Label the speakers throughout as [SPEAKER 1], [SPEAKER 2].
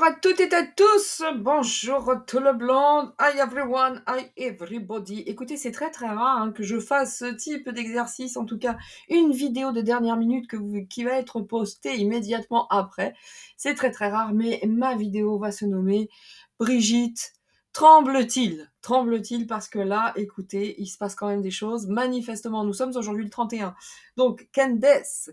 [SPEAKER 1] à toutes et à tous, bonjour tout le monde, hi everyone, hi everybody. Écoutez, c'est très très rare que je fasse ce type d'exercice, en tout cas une vidéo de dernière minute qui va être postée immédiatement après. C'est très très rare, mais ma vidéo va se nommer Brigitte tremble-t-il? Tremble-t-il parce que là, écoutez, il se passe quand même des choses. Manifestement, nous sommes aujourd'hui le 31. Donc, Candace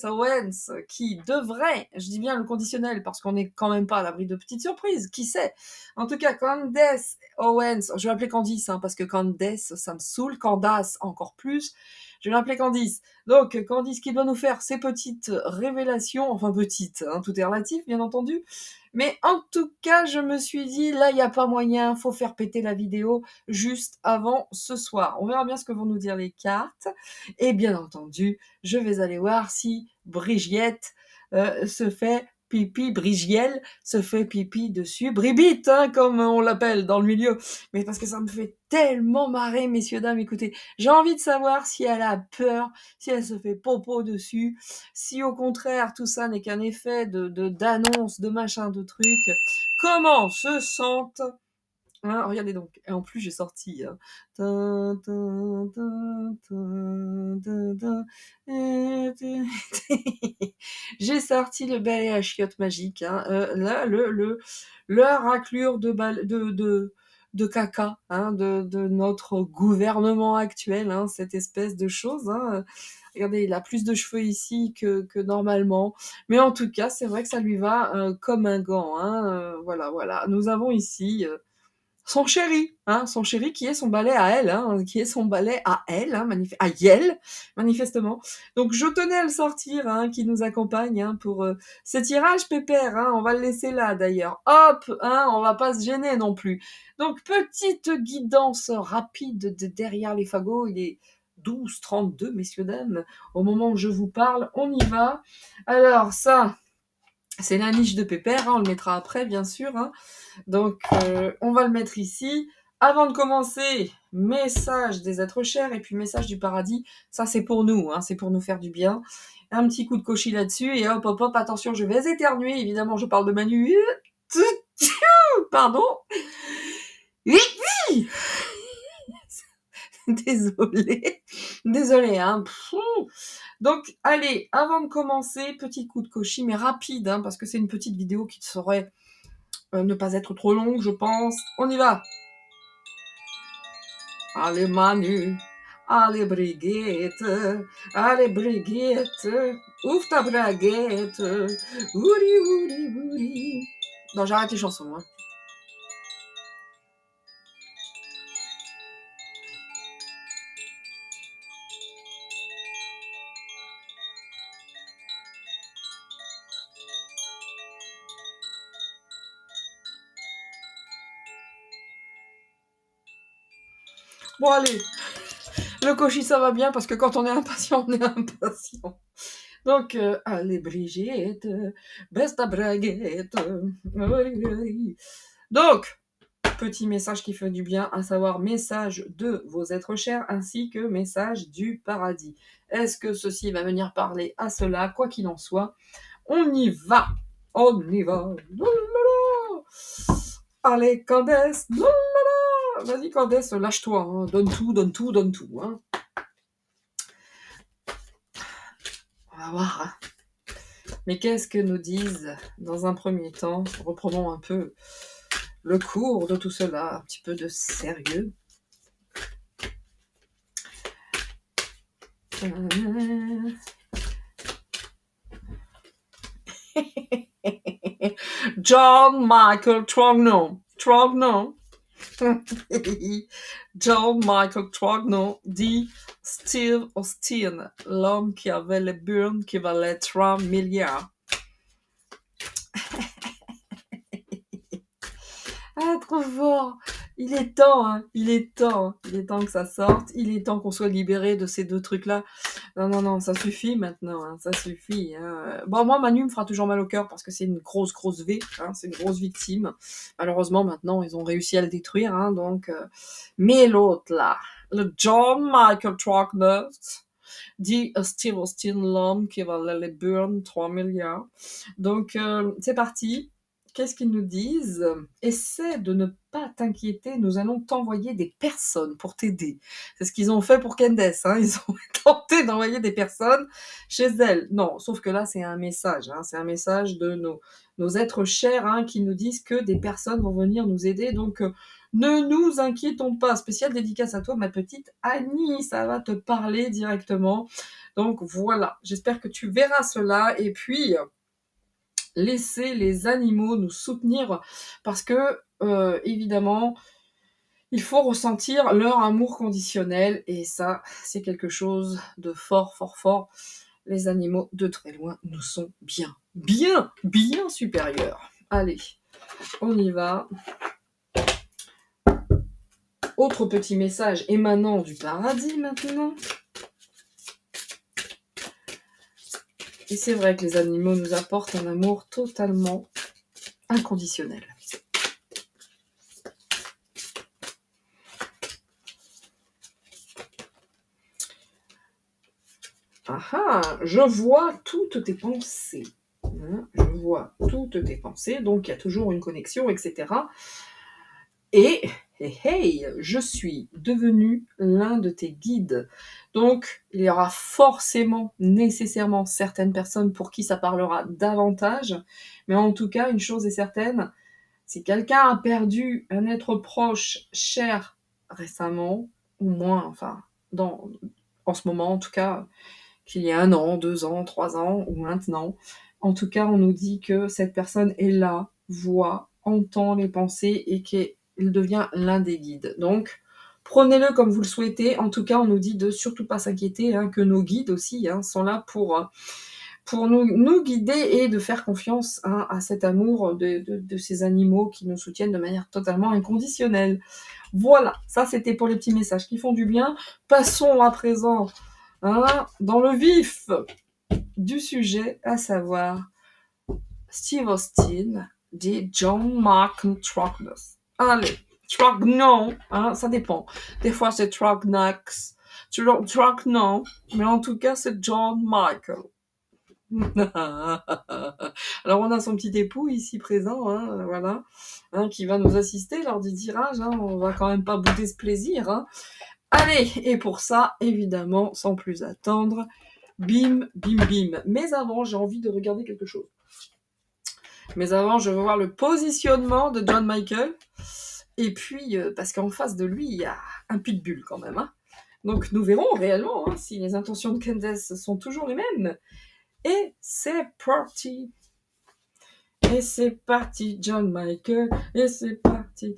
[SPEAKER 1] Owens, qui devrait, je dis bien le conditionnel, parce qu'on n'est quand même pas à l'abri de petites surprises, qui sait? En tout cas, Candace Owens, je vais l'appeler Candice, parce que Candace, ça me saoule, Candace encore plus. Je vais l'appeler Candice. Donc, Candice qui doit nous faire ses petites révélations, enfin petites, tout est relatif, bien entendu. Mais en tout cas, je me suis dit, là, il n'y a pas moyen, faut faire péter la vidéo juste avant ce soir. On verra bien ce que vont nous dire les cartes. Et bien entendu, je vais aller voir si Brigitte se fait pipi, Brigielle se fait pipi dessus, Bribite, comme on l'appelle dans le milieu. Mais parce que ça me fait tellement marrer, messieurs, dames, écoutez, j'ai envie de savoir si elle a peur, si elle se fait popo dessus, si au contraire tout ça n'est qu'un effet d'annonce, de machin, de truc. Comment se sentent regardez donc, et en plus j'ai sorti j'ai sorti le balai à chiottes magique, là leur raclure de caca, de notre gouvernement actuel, cette espèce de chose. Regardez, il a plus de cheveux ici que normalement, mais en tout cas, c'est vrai que ça lui va comme un gant. Voilà. Nous avons ici son chéri qui est son balai à elle, qui est son balai à elle, à Yel, manifestement. Donc je tenais à le sortir, qui nous accompagne pour ce tirage pépère, on va le laisser là d'ailleurs. Hop, on va pas se gêner non plus. Donc petite guidance rapide de derrière les fagots, il est 12h32, messieurs dames, au moment où je vous parle, on y va. Alors ça, c'est la niche de pépère, on le mettra après bien sûr. Donc, on va le mettre ici. Avant de commencer, message des êtres chers et puis message du paradis. Ça, c'est pour nous, c'est pour nous faire du bien. Un petit coup de cochis là-dessus et hop, hop, hop, attention, je vais éternuer. Évidemment, je parle de Manu. Pardon. Désolée, Donc, allez, avant de commencer, petit coup de cochis, mais rapide, parce que c'est une petite vidéo qui saurait ne pas être trop longue, je pense. On y va. Allez Manu, allez Brigitte, ouvre ta braguette, ouri. Non, j'arrête les chansons. Bon, allez. Le cochis, ça va bien parce que quand on est impatient, on est impatient. Donc, allez Brigitte, baisse ta braguette. Donc, petit message qui fait du bien, à savoir message de vos êtres chers ainsi que message du paradis. Est-ce que ceci va venir parler à cela? Quoi qu'il en soit, on y va. Allez, Candace. Vas-y, Candace, lâche-toi. Donne tout. On va voir. Mais qu'est-ce que nous disent dans un premier temps? Reprenons un peu le cours de tout cela, un petit peu de sérieux. John Michael Trognon. John Michael Trognon dit Steve Austin, l'homme qui avait les burnes qui valaient 3 milliards. Trop fort. Il est temps que ça sorte. Il est temps qu'on soit libéré de ces deux trucs-là. Non, ça suffit maintenant, ça suffit. Bon, moi, Manu me fera toujours mal au cœur parce que c'est une grosse V, c'est une grosse victime. Malheureusement, maintenant, ils ont réussi à le détruire, donc... Mais l'autre, là, le John Michael Trognon dit Steve Austin, l'homme qui valait les burns 3 milliards. Donc, c'est parti. qu'est-ce qu'ils nous disent? Essaie de ne pas t'inquiéter, nous allons t'envoyer des personnes pour t'aider. C'est ce qu'ils ont fait pour Candace, hein. Ils ont tenté d'envoyer des personnes chez elle. Non, sauf que là, c'est un message, hein. C'est un message de nos êtres chers, hein, qui nous disent que des personnes vont venir nous aider. Donc, ne nous inquiétons pas. Spéciale dédicace à toi, ma petite Annie. Ça va te parler directement. Donc, voilà. J'espère que tu verras cela. Et puis, laisser les animaux nous soutenir parce que, évidemment, il faut ressentir leur amour conditionnel et ça, c'est quelque chose de fort, fort, fort. Les animaux, de très loin, nous sont bien, bien, bien supérieurs. Allez, on y va. Autre petit message émanant du paradis maintenant. Et c'est vrai que les animaux nous apportent un amour totalement inconditionnel. Ah ah, je vois toutes tes pensées. Je vois toutes tes pensées, donc il y a toujours une connexion, etc. Et hey, je suis devenu l'un de tes guides. Donc, il y aura forcément, nécessairement, certaines personnes pour qui ça parlera davantage. Mais en tout cas, une chose est certaine, si quelqu'un a perdu un être proche, cher, récemment, ou moins, enfin, en ce moment en tout cas, qu'il y a 1 an, 2 ans, 3 ans, ou maintenant, en tout cas, on nous dit que cette personne est là, voit, entend les pensées et qu'il devient l'un des guides. Donc, prenez-le comme vous le souhaitez. En tout cas, on nous dit de surtout pas s'inquiéter, hein, que nos guides aussi, hein, sont là pour nous guider et de faire confiance, hein, à cet amour de ces animaux qui nous soutiennent de manière totalement inconditionnelle. Voilà, ça c'était pour les petits messages qui font du bien. Passons à présent, hein, dans le vif du sujet, à savoir Steve Austin dit John Mark Trognos. Allez, Trognon, hein, ça dépend. Des fois c'est Trognax, Trognon, mais en tout cas c'est John Michael. Alors on a son petit époux ici présent, hein, voilà, hein, qui va nous assister lors du tirage, hein, on va quand même pas bouder ce plaisir, hein. Allez, et pour ça, évidemment, sans plus attendre, bim, bim, bim. Mais avant, j'ai envie de regarder quelque chose. Mais avant, je veux voir le positionnement de John Michael. Et puis, parce qu'en face de lui, il y a un pitbull quand même, hein. Donc nous verrons réellement, hein, si les intentions de Candace sont toujours les mêmes. Et c'est parti. Et c'est parti, John Michael. Et c'est parti,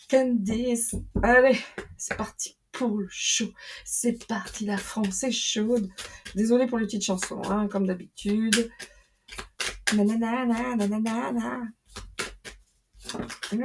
[SPEAKER 1] Candace. Allez, c'est parti pour le show. C'est parti, la France est chaude. Désolée pour les petites chansons, hein, comme d'habitude. Nanana, nanana.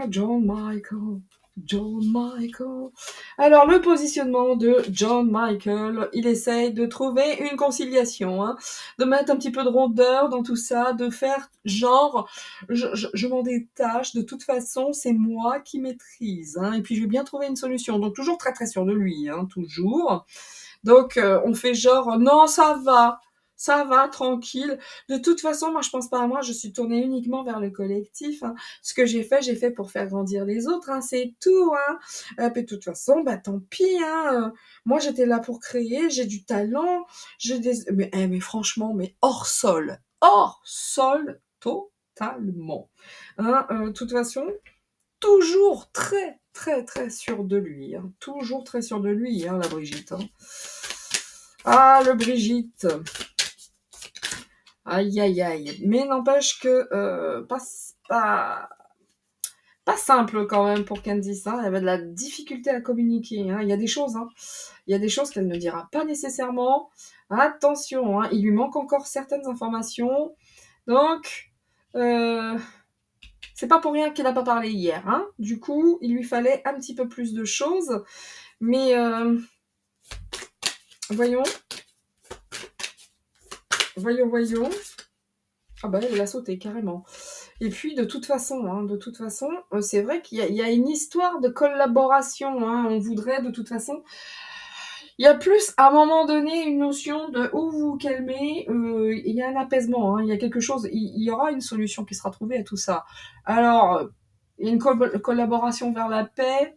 [SPEAKER 1] John Michael. John Michael. Alors, le positionnement de John Michael, il essaye de trouver une conciliation, hein, de mettre un petit peu de rondeur dans tout ça, de faire genre, je m'en détache, de toute façon, c'est moi qui maîtrise, hein, et puis je vais bien trouver une solution. Donc, toujours très très sûr de lui, hein, toujours. Donc, on fait genre, non, ça va, tranquille. De toute façon, moi, je pense pas à moi, je suis tournée uniquement vers le collectif, hein. Ce que j'ai fait pour faire grandir les autres, hein, c'est tout, hein. Puis de toute façon, bah tant pis, hein. Moi, j'étais là pour créer, j'ai du talent, mais franchement, mais hors sol, totalement. Hein, de toute façon, toujours très, très, très sûr de lui, hein. Toujours très sûr de lui, hein, la Brigitte, hein. Ah, le Brigitte. Aïe, aïe, aïe. Mais n'empêche que pas simple quand même pour Candice, hein. Elle avait de la difficulté à communiquer, hein. Il y a des choses, hein. Il y a des choses qu'elle ne dira pas nécessairement. Attention, hein. Il lui manque encore certaines informations. Donc, c'est pas pour rien qu'elle n'a pas parlé hier, hein. Du coup, il lui fallait un petit peu plus de choses. Mais, voyons. Ah bah elle a sauté carrément. Et puis de toute façon, hein, c'est vrai qu'il y a une histoire de collaboration, hein. On voudrait de toute façon Il y a plus, à un moment donné, une notion de où vous vous calmez, il y a un apaisement, hein, il y a quelque chose, il y aura une solution qui sera trouvée à tout ça. Alors, il y a une collaboration vers la paix.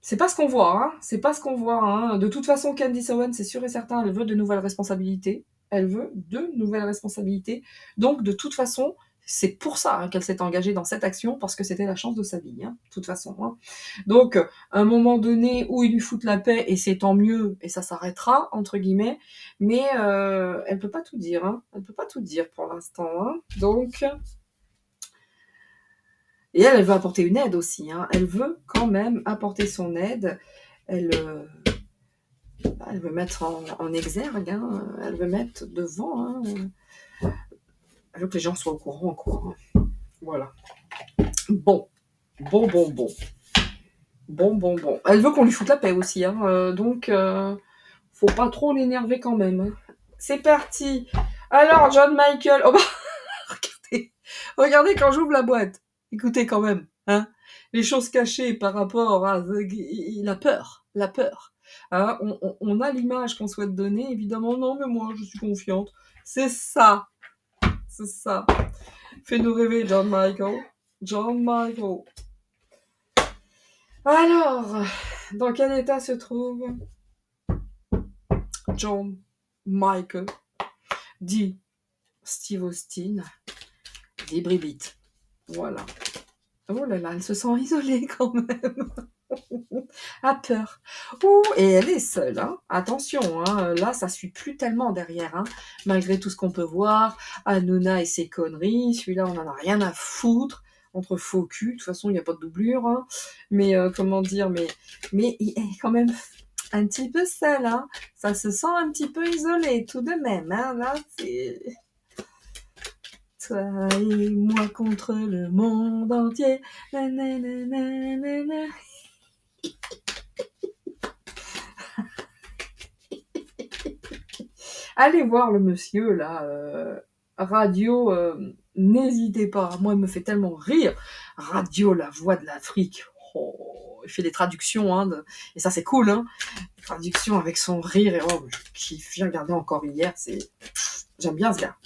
[SPEAKER 1] C'est pas ce qu'on voit, hein. C'est pas ce qu'on voit, hein. De toute façon, Candice Owen, c'est sûr et certain, elle veut de nouvelles responsabilités. Elle veut de nouvelles responsabilités. Donc, de toute façon, c'est pour ça hein, qu'elle s'est engagée dans cette action, parce que c'était la chance de sa vie, hein, de toute façon. Hein. Donc, à un moment donné où ils lui foutent la paix, et c'est tant mieux, et ça s'arrêtera, entre guillemets, mais elle peut pas tout dire, hein. Elle peut pas tout dire pour l'instant. Hein. Donc... Et elle veut apporter une aide aussi. Hein. Elle veut quand même apporter son aide. Elle veut mettre en exergue. Hein. Elle veut mettre devant. Hein. Elle veut que les gens soient au courant, quoi. Hein. Voilà. Bon. Bon. Elle veut qu'on lui foute la paix aussi. Hein. Donc, faut pas trop l'énerver quand même. Hein. C'est parti. Alors, John Michael. Oh bah, regardez quand j'ouvre la boîte. Écoutez quand même. Hein. Les choses cachées par rapport à la peur. Hein, on a l'image qu'on souhaite donner, évidemment, non, mais moi, je suis confiante. C'est ça. Fais-nous rêver, John Michael. Alors, dans quel état se trouve John Michael, dit Steve Austin, dit Bribit. Voilà. Oh là là, elle se sent isolée quand même. A peur. Ouh, et elle est seule. Hein. Attention, hein. Là, ça suit plus tellement derrière. Hein. Malgré tout ce qu'on peut voir. Hanouna et ses conneries. Celui-là, on en a rien à foutre. Entre faux cul. De toute façon, il n'y a pas de doublure. Hein. Mais comment dire, mais il est quand même un petit peu seul. Hein. Ça se sent un petit peu isolé tout de même. Hein. Là, c'est... Toi et moi contre le monde entier. Nanana. Allez voir le monsieur, là, Radio, n'hésitez pas. Moi, il me fait tellement rire. Radio, la voix de l'Afrique. Oh, il fait des traductions, hein, et ça, c'est cool, hein. Traduction avec son rire, et oh, je kiffe. J'ai regardé encore hier, j'aime bien ce gars.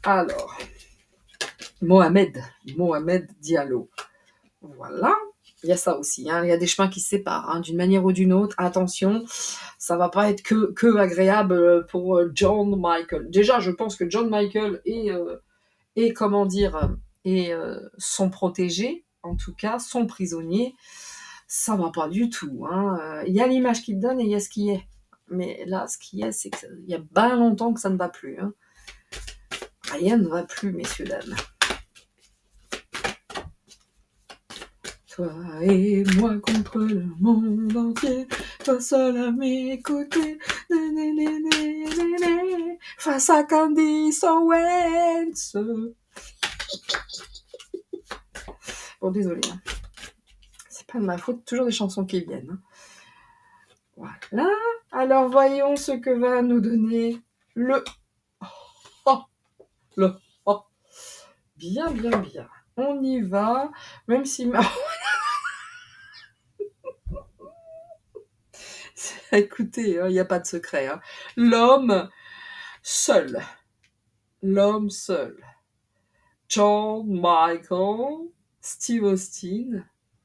[SPEAKER 1] Alors, Mohamed Diallo. Voilà. Il y a ça aussi. Hein. Il y a des chemins qui se séparent, hein, d'une manière ou d'une autre. Attention, ça va pas être que agréable pour John Michael. Déjà, je pense que John Michael est comment dire, est son protégé, en tout cas, son prisonnier. Ça va pas du tout. Hein. Il y a l'image qu'il donne et il y a ce qui est. Mais là, ce qui est, c'est qu'il y a bien longtemps que ça ne va plus. Hein. Rien ne va plus, messieurs, dames. Toi et moi contre le monde entier, toi seul à mes côtés, face à Candice Owens. Bon, désolé. Hein. C'est pas de ma faute, toujours des chansons qui viennent. Hein. Voilà. Alors, voyons ce que va nous donner le... Oh, le... Oh. Bien. On y va, même si... Écoutez, il n'y a pas de secret. Hein. L'homme seul. John Michael, Steve Austin,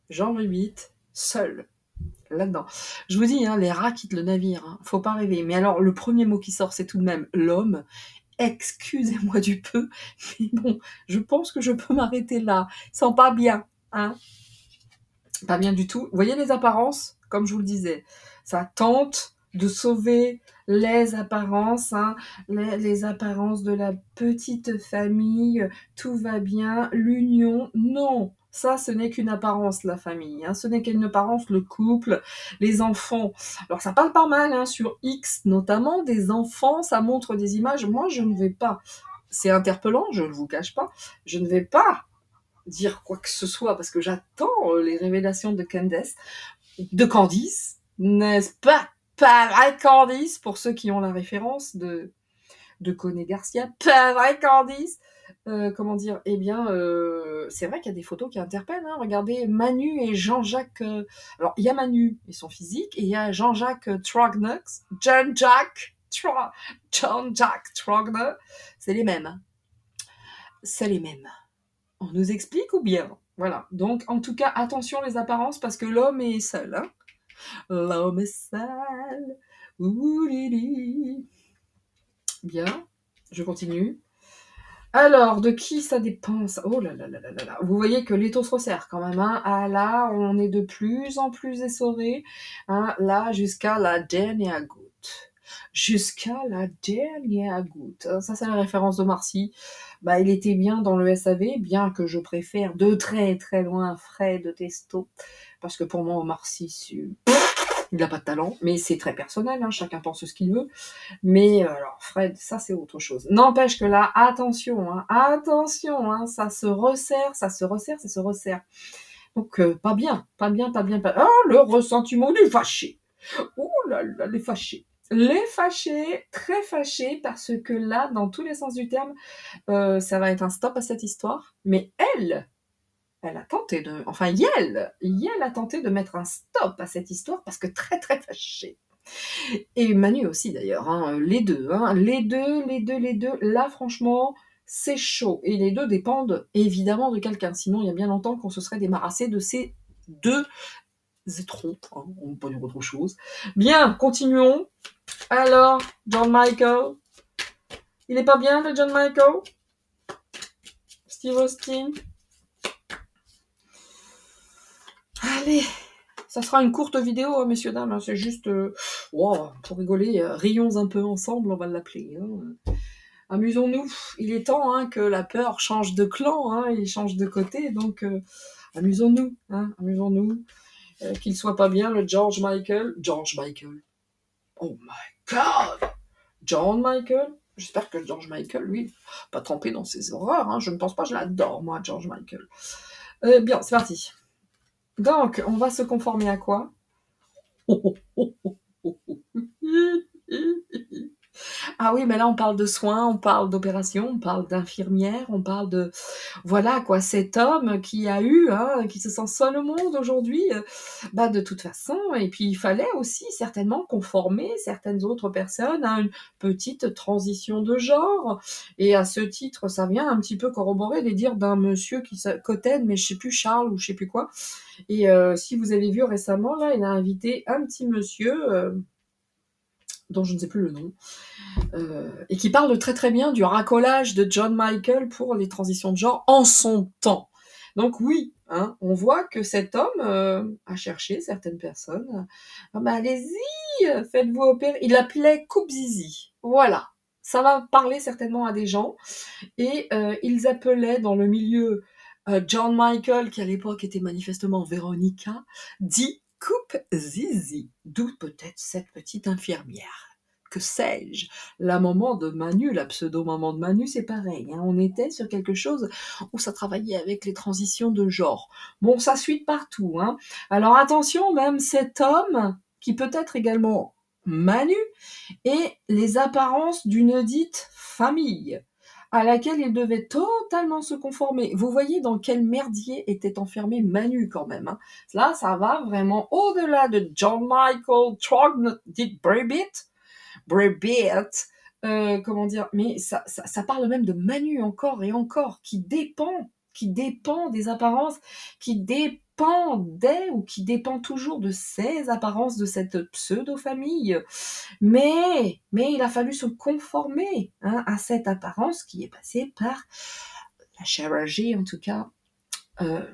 [SPEAKER 1] Jean Rubit, seul. Là-dedans. Je vous dis, hein, les rats quittent le navire. Hein. Faut pas rêver. Mais alors, le premier mot qui sort, c'est tout de même l'homme. Excusez-moi du peu. Mais bon, je pense que je peux m'arrêter là. Ils sont pas bien. Hein. Pas bien du tout. Vous voyez les apparences? Comme je vous le disais. Ça tente de sauver les apparences, hein, les apparences de la petite famille, tout va bien, l'union, non, ça ce n'est qu'une apparence la famille, hein, ce n'est qu'une apparence le couple, les enfants, alors ça parle pas mal hein, sur X notamment, des enfants, ça montre des images, moi je ne vais pas, c'est interpellant, je ne vous cache pas, je ne vais pas dire quoi que ce soit parce que j'attends les révélations de Candice, n'est-ce pas? Pas vrai Candice, pour ceux qui ont la référence de Coney Garcia, pas vrai Candice. comment dire? Eh bien, c'est vrai qu'il y a des photos qui interpellent, hein. Regardez Manu et Jean-Jacques, alors il y a Manu et son physique et il y a Jean-Jacques Trogner, John-Jack Trogner, c'est les mêmes, hein. C'est les mêmes. On nous explique ou bien? Voilà. Donc, en tout cas, attention les apparences parce que l'homme est seul, hein. L'homme est seul. Ouh-li-li. Bien, je continue. Alors, de qui ça dépend ça? Oh là là là là là là. Vous voyez que l'étau se resserre quand même, hein. Ah là, on est de plus en plus essoré, hein, là, jusqu'à la dernière goutte. Jusqu'à la dernière goutte. Ça, c'est la référence de Marcy. Bah, il était bien dans le SAV, bien que je préfère de très très loin Fred Testo, parce que pour moi, Omar Sy, il n'a pas de talent, mais c'est très personnel, hein, chacun pense ce qu'il veut. Mais alors Fred, ça c'est autre chose. N'empêche que là, attention, ça se resserre, ça se resserre, ça se resserre. Donc pas bien, pas bien, pas bien, pas... Oh, le ressentiment du fâché. Oh là là, les fâchés. Les fâchés, très fâchés, parce que là, dans tous les sens du terme, ça va être un stop à cette histoire. Mais elle a tenté de... Enfin, Yel a tenté de mettre un stop à cette histoire parce que très très fâchée. Et Manu aussi d'ailleurs, hein, les deux, hein, les deux. Là, franchement, c'est chaud. Et les deux dépendent évidemment de quelqu'un. Sinon, il y a bien longtemps qu'on se serait débarrassé de ces deux étrons. Hein, on peut pas dire autre chose. Bien, continuons. Alors, John Michael. Il est pas bien, le John Michael? Steve Austin. Allez, ça sera une courte vidéo, hein, messieurs, dames. Hein, c'est juste wow, pour rigoler. Rions un peu ensemble, on va l'appeler. Hein. Amusons-nous. Il est temps hein, que la peur change de clan, hein, il change de côté. Donc, amusons-nous. Hein, amusons-nous. Qu'il soit pas bien, le George Michael. George Michael. Oh my God! John Michael. J'espère que George Michael, lui, pas trempé dans ses horreurs. Hein, je ne pense pas, je l'adore, moi, George Michael. Bien, c'est parti. Donc, on va se conformer à quoi? Ah oui, mais là, on parle de soins, on parle d'opérations, on parle d'infirmières, on parle de... Voilà, quoi, cet homme qui a eu, hein, qui se sent seul au monde aujourd'hui, bah, de toute façon, et puis il fallait aussi certainement conformer certaines autres personnes à une petite transition de genre, et à ce titre, ça vient un petit peu corroborer les dires d'un monsieur qui Cotten, mais je sais plus, Charles ou je sais plus quoi, et si vous avez vu récemment, là, il a invité un petit monsieur... dont je ne sais plus le nom, et qui parle très très bien du racolage de John Michael pour les transitions de genre en son temps. Donc oui, hein, on voit que cet homme a cherché certaines personnes. Ah bah allez-y, faites-vous opérer. Il l'appelait Coupe Zizi. Voilà, ça va parler certainement à des gens. Et ils appelaient dans le milieu John Michael, qui à l'époque était manifestement Véronica, dit Coupe Zizi, d'où peut-être cette petite infirmière. Que sais-je? La maman de Manu, la pseudo-maman de Manu, c'est pareil. Hein, on était sur quelque chose où ça travaillait avec les transitions de genre. Bon, ça suit partout. Hein. Alors attention, même cet homme, qui peut être également Manu, et les apparences d'une dite famille à laquelle il devait totalement se conformer. Vous voyez dans quel merdier était enfermé Manu quand même. Hein. Là, ça va vraiment au-delà de John Michael Troglodyte Brebbit, comment dire, mais ça parle même de Manu encore et encore, qui dépend des apparences, qui dépendait ou qui dépend toujours de ces apparences de cette pseudo-famille. Mais il a fallu se conformer hein, à cette apparence qui est passée par la chirurgie, en tout cas,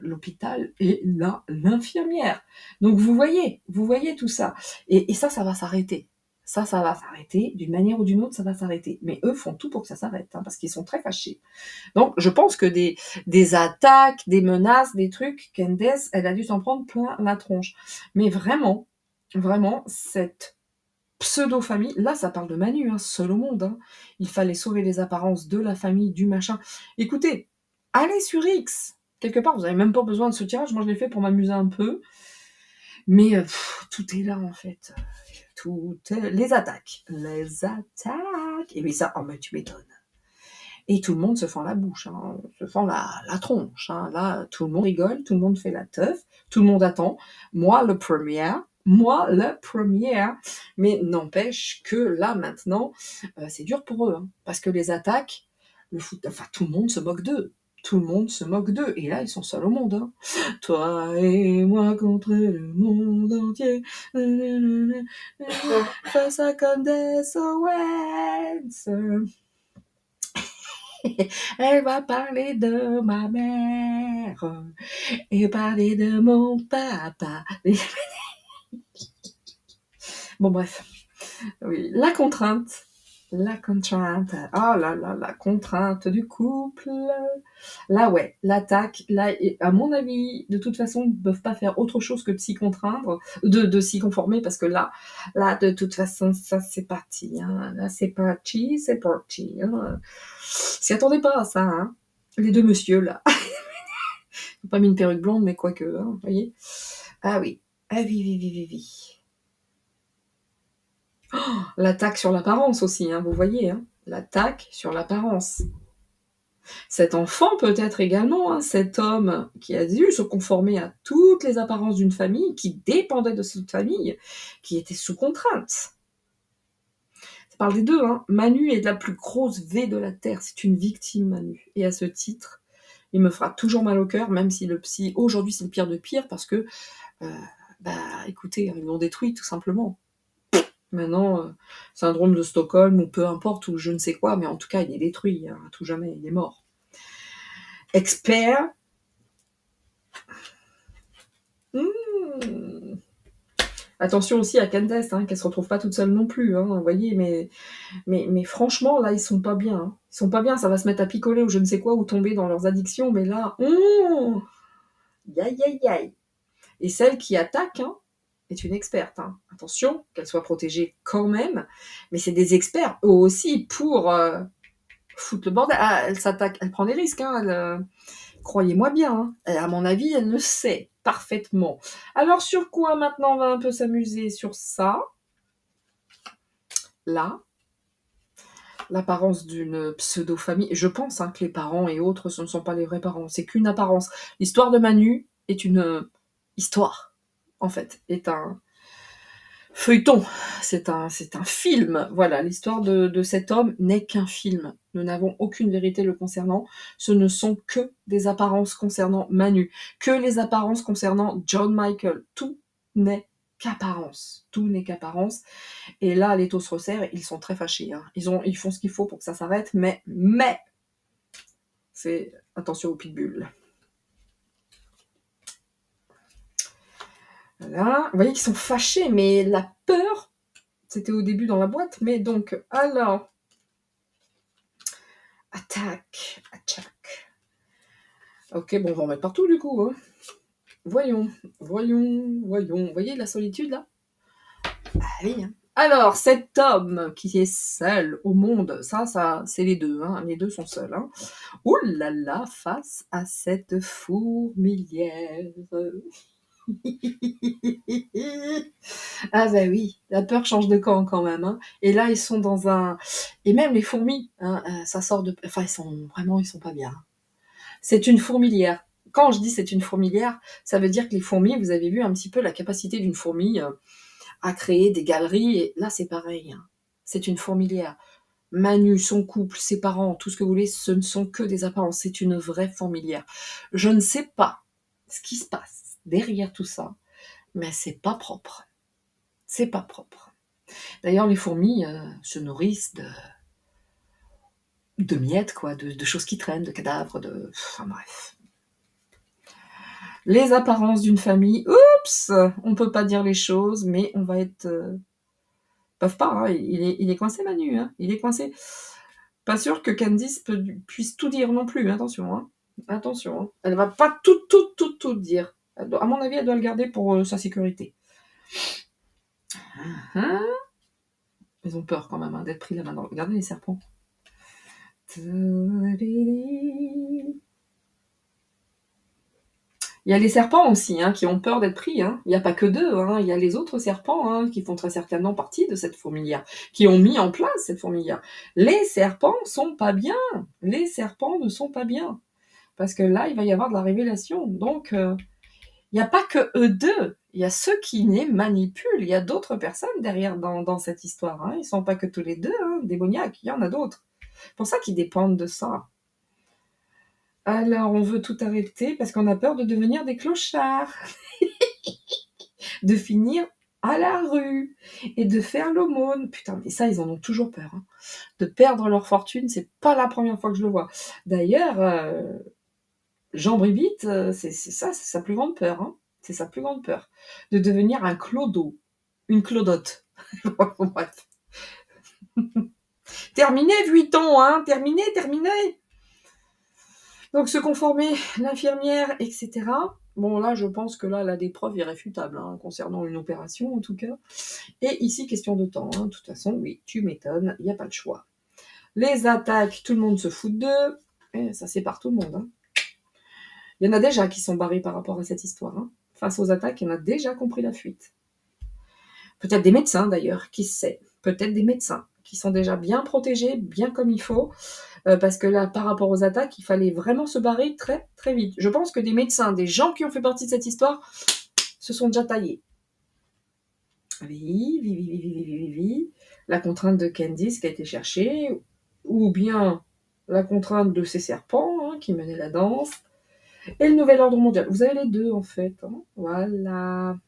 [SPEAKER 1] l'hôpital et l'infirmière. Donc vous voyez tout ça. Et ça va s'arrêter. Ça va s'arrêter. D'une manière ou d'une autre, ça va s'arrêter. Mais eux font tout pour que ça s'arrête, hein, parce qu'ils sont très fâchés. Donc je pense que des attaques, des menaces, des trucs, Candace, elle a dû s'en prendre plein la tronche. Mais vraiment, cette pseudo-famille, là ça parle de Manu, hein, seul au monde. Hein. Il fallait sauver les apparences de la famille, du machin. Écoutez, allez sur X. Quelque part, vous n'avez même pas besoin de ce tirage. Moi, je l'ai fait pour m'amuser un peu. Mais tout est là, en fait. Les attaques. Et oui, ça, oh, mais tu m'étonnes. Et tout le monde se fend la bouche, hein, se fend la tronche. Hein. Là, tout le monde rigole, tout le monde fait la teuf, tout le monde attend. Moi, le premier. Mais n'empêche que là, maintenant, c'est dur pour eux. Hein, parce que les attaques, le foot, enfin, tout le monde se moque d'eux. Tout le monde se moque d'eux. Et là, ils sont seuls au monde. Hein. Toi et moi contre le monde entier. Face à comme des Owens. Elle va parler de ma mère et parler de mon papa. Bon, bref. Oui, la contrainte. La contrainte. Oh là là, la contrainte du couple. Là, ouais, l'attaque. Là, à mon avis, de toute façon, ils ne peuvent pas faire autre chose que de s'y contraindre, de s'y conformer, parce que là, de toute façon, ça, c'est parti. Hein. Là, c'est parti. Hein. S'y attendez pas à ça, hein. Les deux monsieur, là. Ils n'ont pas mis une perruque blonde, mais quoique, hein, vous voyez. Ah oui. Ah oui. Oh, l'attaque sur l'apparence aussi, hein, vous voyez. Hein. L'attaque sur l'apparence. Cet enfant peut-être également, hein, cet homme qui a dû se conformer à toutes les apparences d'une famille, qui dépendait de cette famille, qui était sous contrainte. Ça parle des deux. Hein. Manu est de la plus grosse V de la Terre. C'est une victime, Manu. Et à ce titre, il me fera toujours mal au cœur, même si le psy, aujourd'hui, c'est le pire de pire, parce que, écoutez, ils l'ont détruit, tout simplement. Maintenant, syndrome de Stockholm, ou peu importe, ou je ne sais quoi, mais en tout cas, il est détruit, hein, à tout jamais, il est mort. Expert. Attention aussi à Candace, hein, qu'elle se retrouve pas toute seule non plus, hein, vous voyez, mais franchement, là, ils sont pas bien. Hein. Ils sont pas bien, ça va se mettre à picoler ou je ne sais quoi, ou tomber dans leurs addictions, mais là, aïe. Et celle qui attaque, hein, est une experte. Hein. Attention, qu'elle soit protégée quand même, mais c'est des experts, eux aussi, pour foutre le bordel. Ah, elle s'attaque, elle prend des risques, hein, croyez-moi bien. Hein. Et à mon avis, elle le sait parfaitement. Alors, sur quoi maintenant on va un peu s'amuser? Sur ça. Là. L'apparence d'une pseudo-famille. Je pense hein, que les parents et autres, ce ne sont pas les vrais parents. C'est qu'une apparence. L'histoire de Manu est une histoire, en fait, est un feuilleton. C'est un film. Voilà, l'histoire de cet homme n'est qu'un film. Nous n'avons aucune vérité le concernant. Ce ne sont que des apparences concernant Manu, que les apparences concernant John Michael. Tout n'est qu'apparence. Tout n'est qu'apparence. Et là, les taux se resserrent, ils sont très fâchés. Hein. Ils font ce qu'il faut pour que ça s'arrête, mais c'est attention au pitbull. Voilà. Vous voyez qu'ils sont fâchés, mais la peur, c'était au début dans la boîte, mais donc, alors, attaque. Ok, bon, on va en mettre partout du coup. Hein. Voyons. Vous voyez la solitude là? Allez, hein. Alors, cet homme qui est seul au monde, ça, c'est les deux, hein. Les deux sont seuls. Hein. Oh là là, face à cette fourmilière. Ah bah oui, la peur change de camp quand même. Hein. Et là, ils sont dans un... Et même les fourmis, hein, ça sort de... Enfin, ils sont pas bien. C'est une fourmilière. Quand je dis c'est une fourmilière, ça veut dire que les fourmis, vous avez vu un petit peu la capacité d'une fourmi à créer des galeries. Et là, c'est pareil. Hein. C'est une fourmilière. Manu, son couple, ses parents, tout ce que vous voulez, ce ne sont que des apparences. C'est une vraie fourmilière. Je ne sais pas ce qui se passe derrière tout ça, mais c'est pas propre. C'est pas propre. D'ailleurs, les fourmis se nourrissent de miettes, quoi, de choses qui traînent, de cadavres, enfin bref. Les apparences d'une famille, oups, on peut pas dire les choses, mais on va être... peuvent pas, hein, il est coincé Manu, hein, il est coincé. Pas sûr que Candice puisse tout dire non plus, attention. Hein. Attention, hein. Elle va pas tout dire. À mon avis, elle doit le garder pour sa sécurité. Ils ont peur quand même hein, d'être pris la main dans le... Regardez les serpents. Il y a les serpents aussi, hein, qui ont peur d'être pris. Hein. Il n'y a pas que d'eux, hein. Il y a les autres serpents hein, qui font très certainement partie de cette fourmilière, qui ont mis en place cette fourmilière. Les serpents sont pas bien. Les serpents ne sont pas bien. Parce que là, il va y avoir de la révélation. Donc, il n'y a pas que eux deux. Il y a ceux qui les manipulent. Il y a d'autres personnes derrière dans cette histoire. Hein. Ils ne sont pas que tous les deux hein, démoniaques. Il y en a d'autres. C'est pour ça qu'ils dépendent de ça. Alors, on veut tout arrêter parce qu'on a peur de devenir des clochards, de finir à la rue et de faire l'aumône. Putain, mais ça, ils en ont toujours peur. Hein. De perdre leur fortune, c'est pas la première fois que je le vois. D'ailleurs, Jean Bribit, c'est ça, c'est sa plus grande peur. Hein. C'est sa plus grande peur. De devenir un clodo, une clodote. Bref. Terminé, Vuitton, hein. Terminé. Donc, se conformer, l'infirmière, etc. Bon, là, je pense que là, elle a des preuves irréfutables hein, concernant une opération, en tout cas. Et ici, question de temps. Hein. De toute façon, oui, tu m'étonnes, il n'y a pas le choix. Les attaques, tout le monde se fout d'eux. Et ça sépare tout le monde. Hein. Il y en a déjà qui sont barrés par rapport à cette histoire. Hein. Face aux attaques, il y en a déjà compris la fuite. Peut-être des médecins, d'ailleurs, qui sait. Peut-être des médecins qui sont déjà bien protégés, bien comme il faut. Parce que là, par rapport aux attaques, il fallait vraiment se barrer très, très vite. Je pense que des médecins, des gens qui ont fait partie de cette histoire, se sont déjà taillés. Oui. La contrainte de Candice qui a été cherchée, ou bien la contrainte de ces serpents hein, qui menaient la danse, et le nouvel ordre mondial. Vous avez les deux, en fait. Hein. Voilà.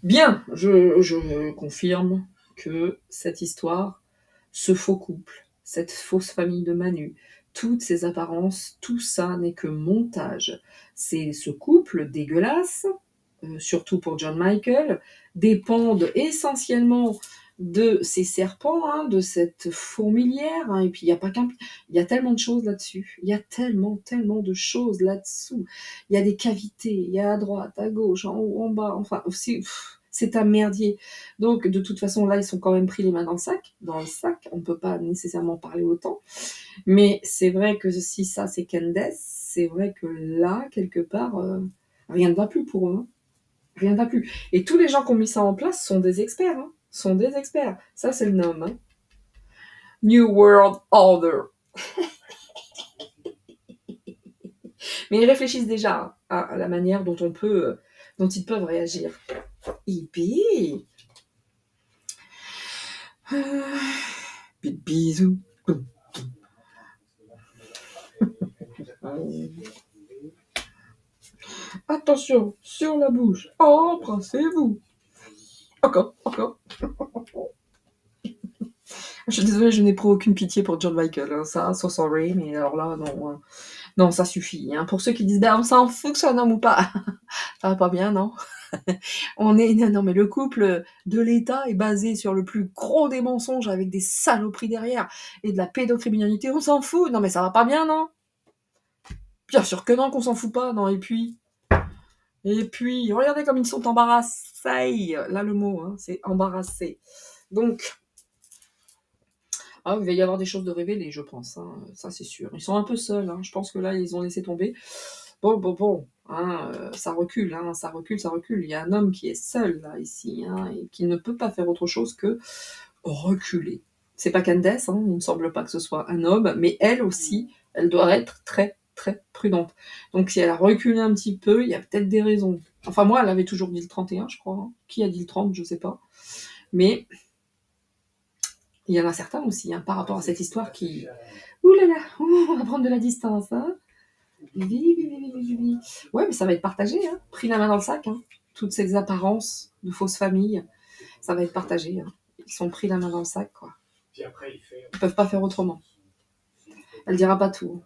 [SPEAKER 1] Bien, je confirme que cette histoire, ce faux couple, cette fausse famille de Manu, toutes ces apparences, tout ça n'est que montage. C'est ce couple dégueulasse, surtout pour John Michael, dépendent essentiellement de ces serpents, hein, de cette fourmilière, hein, et puis il y a pas qu'un, il y a tellement de choses là-dessus, il y a tellement de choses là-dessous, il y a des cavités, il y a à droite, à gauche, en haut, en bas, enfin, c'est un merdier. Donc, de toute façon, là, ils sont quand même pris les mains dans le sac. On ne peut pas nécessairement parler autant. Mais c'est vrai que si ça, c'est Candace, c'est vrai que là, quelque part, rien ne va plus pour eux. Hein. Rien ne va plus. Et tous les gens qui ont mis ça en place sont des experts. Hein. Sont des experts. Ça, c'est le nom. Hein. New World Order. Mais ils réfléchissent déjà à la manière dont dont ils peuvent réagir. Hippie. Bisous. Attention, sur la bouche. Embrassez-vous. Encore. Je suis désolée, je n'éprouve aucune pitié pour John Michael. Hein. Ça, so sorry, mais alors là, non. Hein. Non, ça suffit. Hein. Pour ceux qui disent, ben, on s'en fout que ce soit un homme ou pas. Ça va pas bien, non? Non, mais le couple de l'État est basé sur le plus gros des mensonges avec des saloperies derrière et de la pédocriminalité. On s'en fout. Non, mais ça va pas bien, non? Bien sûr que non, qu'on s'en fout pas. Non, et puis, regardez comme ils sont embarrassés. Là, le mot, hein, c'est embarrassé. Donc, il va y avoir des choses de révéler, je pense. Hein. Ça, c'est sûr. Ils sont un peu seuls. Hein. Je pense que là, ils ont laissé tomber. Bon. Hein, ça recule. Il y a un homme qui est seul, là, ici, hein, et qui ne peut pas faire autre chose que reculer. C'est pas Candace, hein, il ne me semble pas que ce soit un homme, mais elle aussi, elle doit être très, très prudente. Donc, si elle a reculé un petit peu, il y a peut-être des raisons. Enfin, moi, elle avait toujours dit le 31, je crois. Hein. Qui a dit le 30, je sais pas. Mais il y en a certains aussi, hein, par rapport à cette histoire qui... Ouh là là, on va prendre de la distance. Hein. Ouais, mais ça va être partagé. Hein. Pris la main dans le sac. Hein. Toutes ces apparences de fausses familles, ça va être partagé. Hein. Ils sont pris la main dans le sac, quoi. Ils peuvent pas faire autrement. Elle dira pas tout.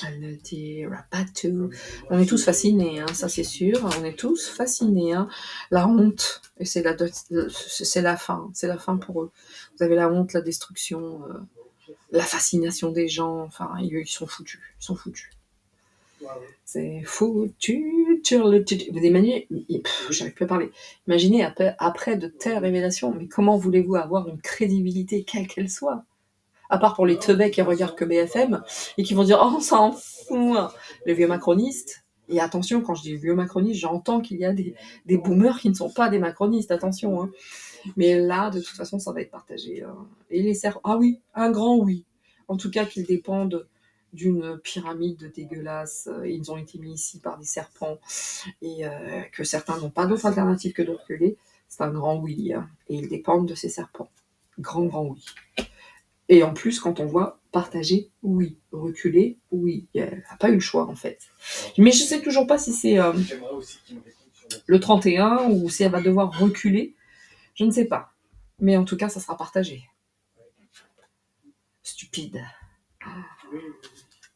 [SPEAKER 1] Elle ne dira pas tout. On est tous fascinés, hein, ça c'est sûr. On est tous fascinés. Hein. La honte, et c'est la fin. C'est la fin pour eux. Vous avez la honte, la destruction, la fascination des gens. Enfin, ils sont foutus. C'est foutu. Vous imaginez, j'arrive plus à parler. Imaginez après de telles révélations, mais comment voulez-vous avoir une crédibilité, quelle qu'elle soit? À part pour les teubés qui regardent que BFM et qui vont dire « Oh, on s'en fout !» les vieux macronistes. Et attention, quand je dis vieux macronistes, j'entends qu'il y a des boomers qui ne sont pas des macronistes, attention. Hein. Mais là, de toute façon, ça va être partagé. Hein. Et les serpents, ah oui, un grand oui. En tout cas, qu'ils dépendent d'une pyramide dégueulasse. Ils ont été mis ici par des serpents et que certains n'ont pas d'autre alternative que de reculer. C'est un grand oui. Hein. Et ils dépendent de ces serpents. Grand oui. Et en plus, quand on voit partager, oui. Reculer, oui. Elle n'a pas eu le choix, en fait. Mais je ne sais toujours pas si c'est le 31 ou si elle va devoir reculer. Je ne sais pas. Mais en tout cas, ça sera partagé. Stupide.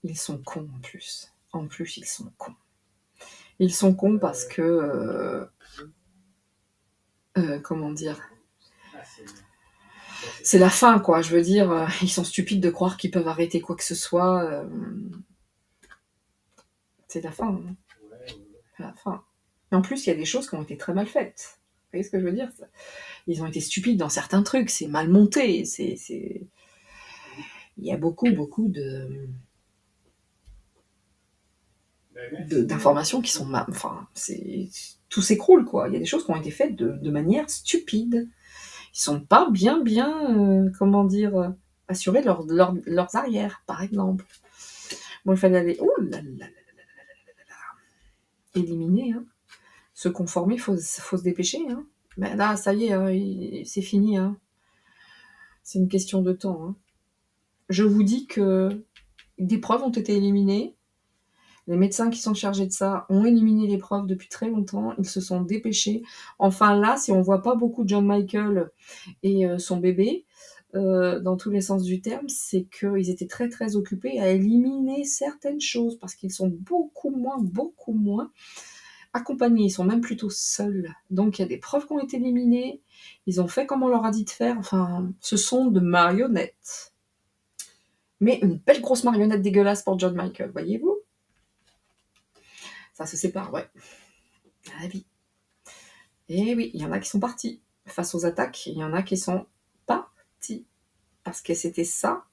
[SPEAKER 1] Ils sont cons, en plus. En plus, ils sont cons. Ils sont cons parce que... comment dire, c'est la fin, quoi. Je veux dire, ils sont stupides de croire qu'ils peuvent arrêter quoi que ce soit. C'est la fin. Hein. C'est la fin. Et en plus, il y a des choses qui ont été très mal faites. Vous voyez ce que je veux dire? Ils ont été stupides dans certains trucs. C'est mal monté. Il y a beaucoup d'informations qui sont... Enfin, tout s'écroule, quoi. Il y a des choses qui ont été faites de manière stupide. Ils sont pas bien, comment dire, assurés leurs arrières, par exemple. Bon, il fallait aller... Ouh là là là là là. Éliminer, hein. Se conformer, faut se dépêcher, hein. Mais là, ça y est, c'est fini, hein. C'est une question de temps, hein. Je vous dis que des preuves ont été éliminées. Les médecins qui sont chargés de ça ont éliminé les preuves depuis très longtemps. Ils se sont dépêchés. Enfin là, si on voit pas beaucoup de John Michael et son bébé, dans tous les sens du terme, c'est qu'ils étaient très très occupés à éliminer certaines choses parce qu'ils sont beaucoup moins accompagnés. Ils sont même plutôt seuls. Donc il y a des preuves qui ont été éliminées. Ils ont fait comme on leur a dit de faire. Enfin, ce sont de marionnettes. Mais une belle grosse marionnette dégueulasse pour John Michael, voyez-vous? Ça se sépare, ouais. La vie. Et oui, il y en a qui sont partis face aux attaques, il y en a qui sont partis. Parce que c'était ça.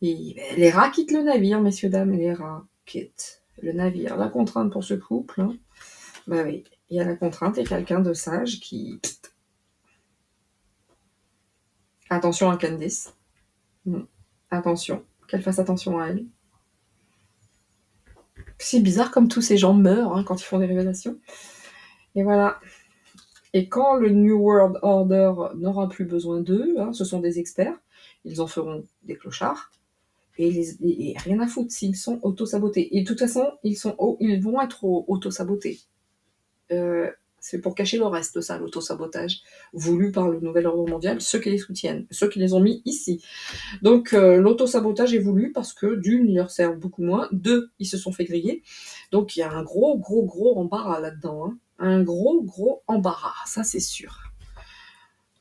[SPEAKER 1] Et les rats quittent le navire, messieurs, dames, les rats quittent le navire. La contrainte pour ce couple, hein, bah oui, il y a la contrainte et quelqu'un de sage qui... Attention à Candice. Attention, qu'elle fasse attention à elle. C'est bizarre comme tous ces gens meurent hein, quand ils font des révélations. Et voilà. Et quand le New World Order n'aura plus besoin d'eux, hein, ce sont des experts, ils en feront des clochards, et rien à foutre s'ils sont auto-sabotés. Et de toute façon, ils vont être auto-sabotés. C'est pour cacher le reste, ça, l'auto-sabotage, voulu par le nouvel ordre mondial, ceux qui les soutiennent, ceux qui les ont mis ici. Donc l'auto-sabotage est voulu parce que d'une, ils leur servent beaucoup moins, deux, ils se sont fait griller. Donc il y a un gros embarras là-dedans. Hein. Un gros embarras, ça c'est sûr.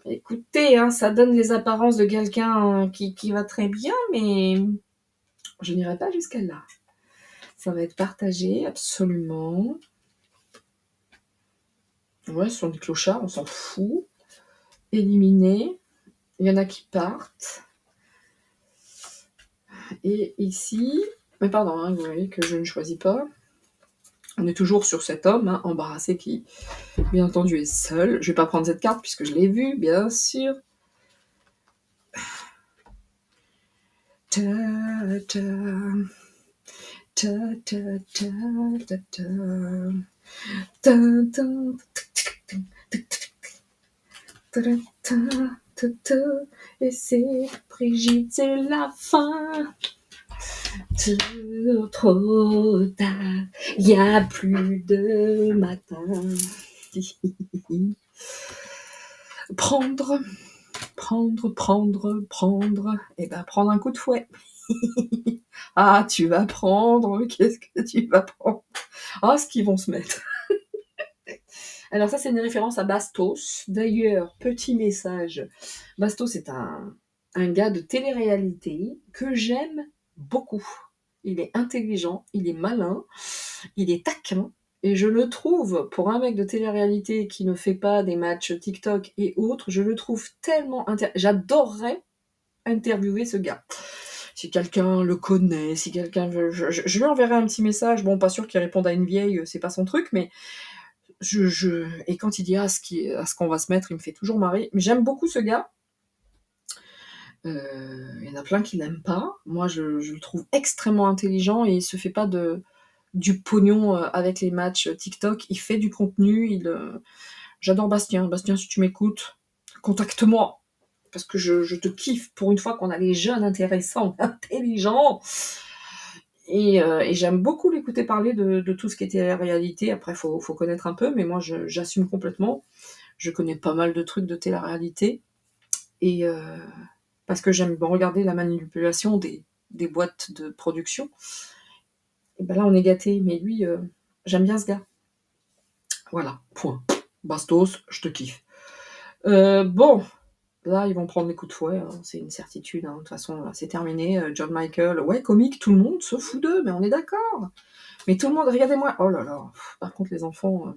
[SPEAKER 1] Écoutez, hein, ça donne les apparences de quelqu'un qui va très bien, mais je n'irai pas jusqu'à là. Ça va être partagé, absolument. Ouais, ce sont des clochards, on s'en fout. Éliminés. Il y en a qui partent. Et ici... Mais pardon, hein, vous voyez que je ne choisis pas. On est toujours sur cet homme, hein, embarrassé, qui, bien entendu, est seul. Je ne vais pas prendre cette carte, puisque je l'ai vue, bien sûr. Ta ta ta ta ta ta ta ta ta. Et c'est Brigitte, c'est la fin. Trop tard, y a plus de matin. Prendre. Eh ben, prendre un coup de fouet. Ah, tu vas prendre. Qu'est-ce que tu vas prendre? Ah, ce qu'ils vont se mettre. Alors ça, c'est une référence à Bastos. D'ailleurs, petit message. Bastos est un gars de télé-réalité que j'aime beaucoup. Il est intelligent, il est malin, il est taquin. Et je le trouve, pour un mec de télé-réalité qui ne fait pas des matchs TikTok et autres, je le trouve tellement... J'adorerais interviewer ce gars. Si quelqu'un le connaît, si quelqu'un veut, je lui enverrai un petit message. Bon, pas sûr qu'il réponde à une vieille, c'est pas son truc, mais et quand il dit à ce qu'on va se mettre, il me fait toujours marrer. Mais j'aime beaucoup ce gars. Il y en a plein qui l'aiment pas. Moi, je le trouve extrêmement intelligent et il se fait pas du pognon avec les matchs TikTok. Il fait du contenu. J'adore Bastien. Bastien, si tu m'écoutes, contacte-moi. Parce que je te kiffe pour une fois qu'on a les jeunes intéressants, intelligents. Et j'aime beaucoup l'écouter parler de tout ce qui était la réalité. Après, faut connaître un peu, mais moi, j'assume complètement. Je connais pas mal de trucs de télé-réalité. Et parce que j'aime regarder la manipulation des boîtes de production. Et ben là, on est gâtés. Mais lui, j'aime bien ce gars. Voilà, point. Bastos, je te kiffe. Bon, là, ils vont prendre les coups de fouet, hein, c'est une certitude. Hein. De toute façon, là, c'est terminé. John Michael, ouais, comique, tout le monde se fout d'eux, mais on est d'accord. Mais tout le monde, regardez-moi. Oh là là, par contre, les enfants.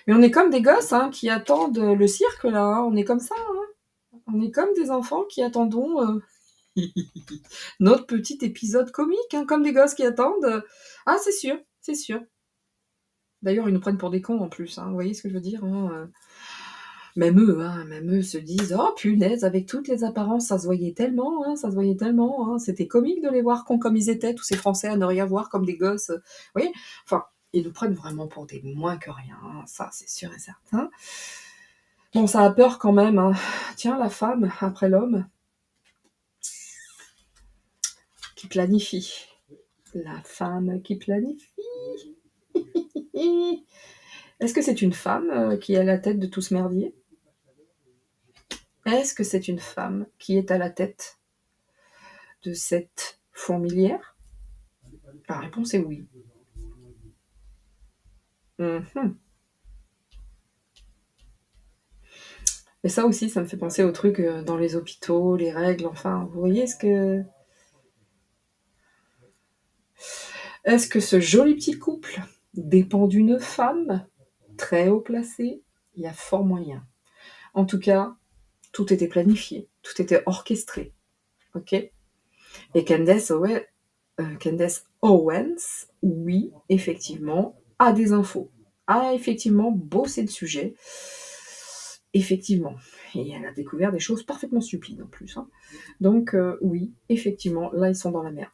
[SPEAKER 1] Mais on est comme des gosses hein, qui attendent le cirque, là. Hein. On est comme ça. Hein. On est comme des enfants qui attendons notre petit épisode comique, hein, comme des gosses qui attendent. Ah, c'est sûr, c'est sûr. D'ailleurs, ils nous prennent pour des cons en plus. Hein. Vous voyez ce que je veux dire hein. Même eux se disent oh punaise, avec toutes les apparences, ça se voyait tellement, hein, ça se voyait tellement. Hein. C'était comique de les voir cons comme ils étaient, tous ces Français à ne rien voir comme des gosses. Vous voyez enfin, ils nous prennent vraiment pour des moins que rien. Hein. Ça, c'est sûr et certain. Bon, ça a peur quand même. Hein. Tiens, la femme après l'homme qui planifie. La femme qui planifie. Est-ce que c'est une femme qui est à la tête de tout ce merdier? Est-ce que c'est une femme qui est à la tête de cette fourmilière? La réponse est oui. Mmh. Et ça aussi, ça me fait penser aux trucs dans les hôpitaux, les règles, enfin, vous voyez Est-ce que ce joli petit couple dépend d'une femme très haut placée? Il y a fort moyen. En tout cas, tout était planifié, tout était orchestré. Ok? Et Candace Owens, oui, effectivement, a des infos, a effectivement bossé le sujet, effectivement. Et elle a découvert des choses parfaitement stupides en plus. Hein. Donc oui, effectivement, là ils sont dans la merde.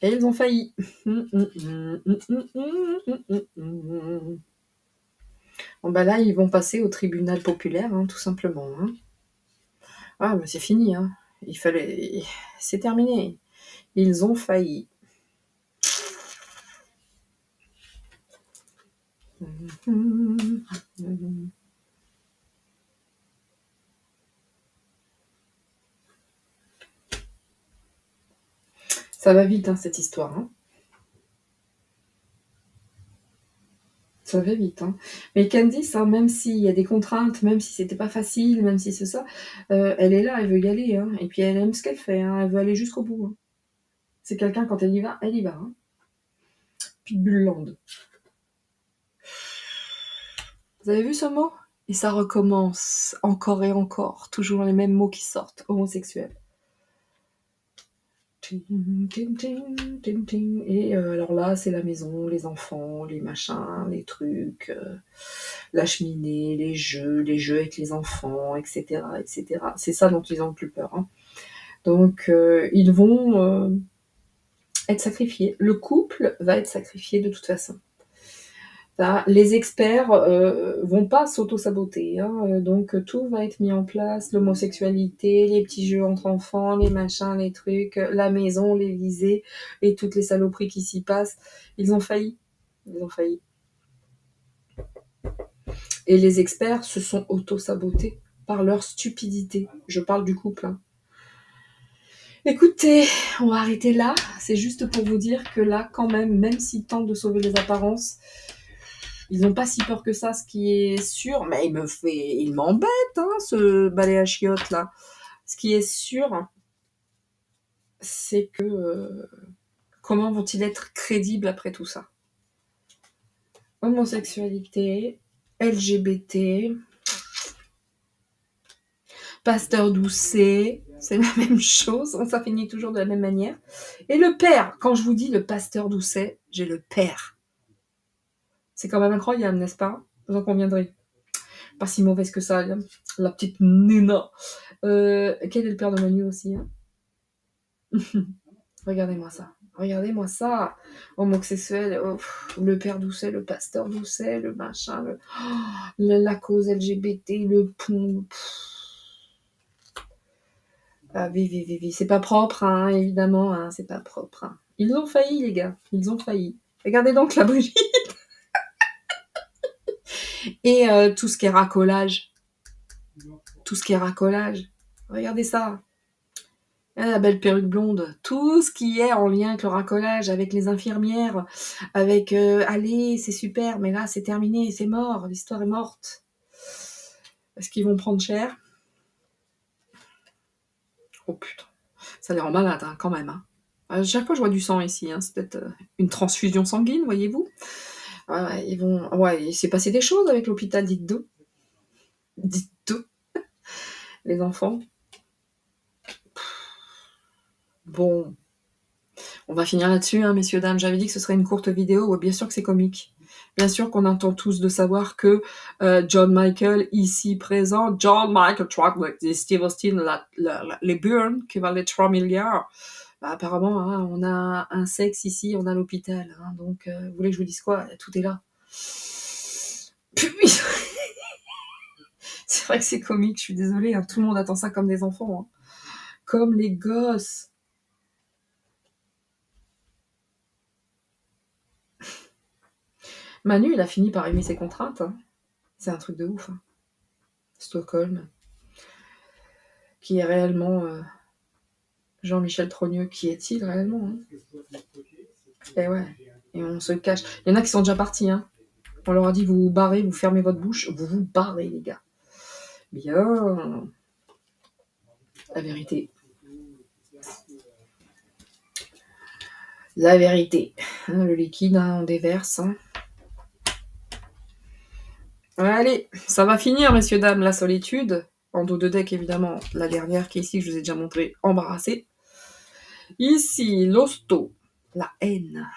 [SPEAKER 1] Et ils ont failli. Bon bah là ils vont passer au tribunal populaire, hein, tout simplement. Hein. Ah bah c'est fini, hein. C'est terminé. Ils ont failli. Ça va vite, hein, cette histoire. Hein. Ça va vite. Hein. Mais Candice, hein, même s'il y a des contraintes, même si c'était pas facile, même si c'est ça, elle est là, elle veut y aller. Hein. Et puis elle aime ce qu'elle fait, hein, elle veut aller jusqu'au bout. Hein. C'est quelqu'un, quand elle y va, elle y va. Hein. Pitbullland. Vous avez vu ce mot? Et ça recommence encore et encore. Toujours les mêmes mots qui sortent. Homosexuel. Et alors là, c'est la maison, les enfants, les machins, les trucs, la cheminée, les jeux avec les enfants, etc., etc. C'est ça dont ils ont le plus peur. Hein. Donc, ils vont être sacrifiés. Le couple va être sacrifié de toute façon. Les experts vont pas s'auto-saboter, hein, donc tout va être mis en place, l'homosexualité, les petits jeux entre enfants, les machins, les trucs, la maison, l'Élysée et toutes les saloperies qui s'y passent. Ils ont failli. Ils ont failli. Et les experts se sont auto-sabotés par leur stupidité. Je parle du couple. Hein. Écoutez, on va arrêter là. C'est juste pour vous dire que là, quand même s'ils tentent de sauver les apparences, ils n'ont pas si peur que ça, ce qui est sûr. Mais il m'embête, hein, ce balai à chiottes là. Ce qui est sûr, c'est que comment vont-ils être crédibles après tout ça? Homosexualité, LGBT. Pasteur Doucet, c'est la même chose, ça finit toujours de la même manière. Et le père, quand je vous dis le pasteur Doucet, j'ai le père. C'est quand même incroyable, n'est-ce pas? Vous en conviendrez. Pas si mauvaise que ça, la petite Nina. Quel est le père de Manu aussi, hein? Regardez-moi ça. Regardez-moi ça. Homosexuel, oh, le père Doucet, le pasteur Doucet, le machin, la cause LGBT, le pont. Ah, oui. C'est pas propre, hein, évidemment, hein, c'est pas propre. Hein. Ils ont failli, les gars. Ils ont failli. Regardez donc la Brigitte. Et tout ce qui est racolage. Tout ce qui est racolage. Regardez ça. Ah, la belle perruque blonde. Tout ce qui est en lien avec le racolage, avec les infirmières, avec allez, c'est super, mais là, c'est terminé, c'est mort. L'histoire est morte. Est-ce qu'ils vont prendre cher? Oh putain. Ça les rend malades, hein, quand même. Hein. À chaque fois, je vois du sang ici. Hein. C'est peut-être une transfusion sanguine, voyez-vous. Ouais, ils vont. Ouais, il s'est passé des choses avec l'hôpital, dites-donc. Dites-donc. Les enfants. Bon. On va finir là-dessus, hein, messieurs, dames. J'avais dit que ce serait une courte vidéo. Ouais, bien sûr que c'est comique. Bien sûr qu'on entend tous de savoir que John Michael, ici présent, John Michael Troglock, Steve Austin, les Burns, qui valent les 3 milliards. Bah, apparemment, hein, on a un sexe ici, on a l'hôpital. Hein, donc, vous voulez que je vous dise quoi? Tout est là. Puis, c'est vrai que c'est comique, je suis désolée. Hein, tout le monde attend ça comme des enfants. Hein. Comme les gosses. Manu, il a fini par aimer ses contraintes. Hein. C'est un truc de ouf. Hein. Stockholm. Qui est réellement... Jean-Michel Trogneux, qui est-il réellement? Hein? Et ouais, et on se cache. Il y en a qui sont déjà partis. Hein. On leur a dit, vous vous barrez, vous fermez votre bouche, vous vous barrez, les gars. Bien. La vérité. La vérité. Hein, le liquide, hein, on déverse. Hein. Allez, ça va finir, messieurs, dames, la solitude. En dos de deck, évidemment, la dernière qui est ici, que je vous ai déjà montré, embarrassée. Ici, l'hosto, la haine.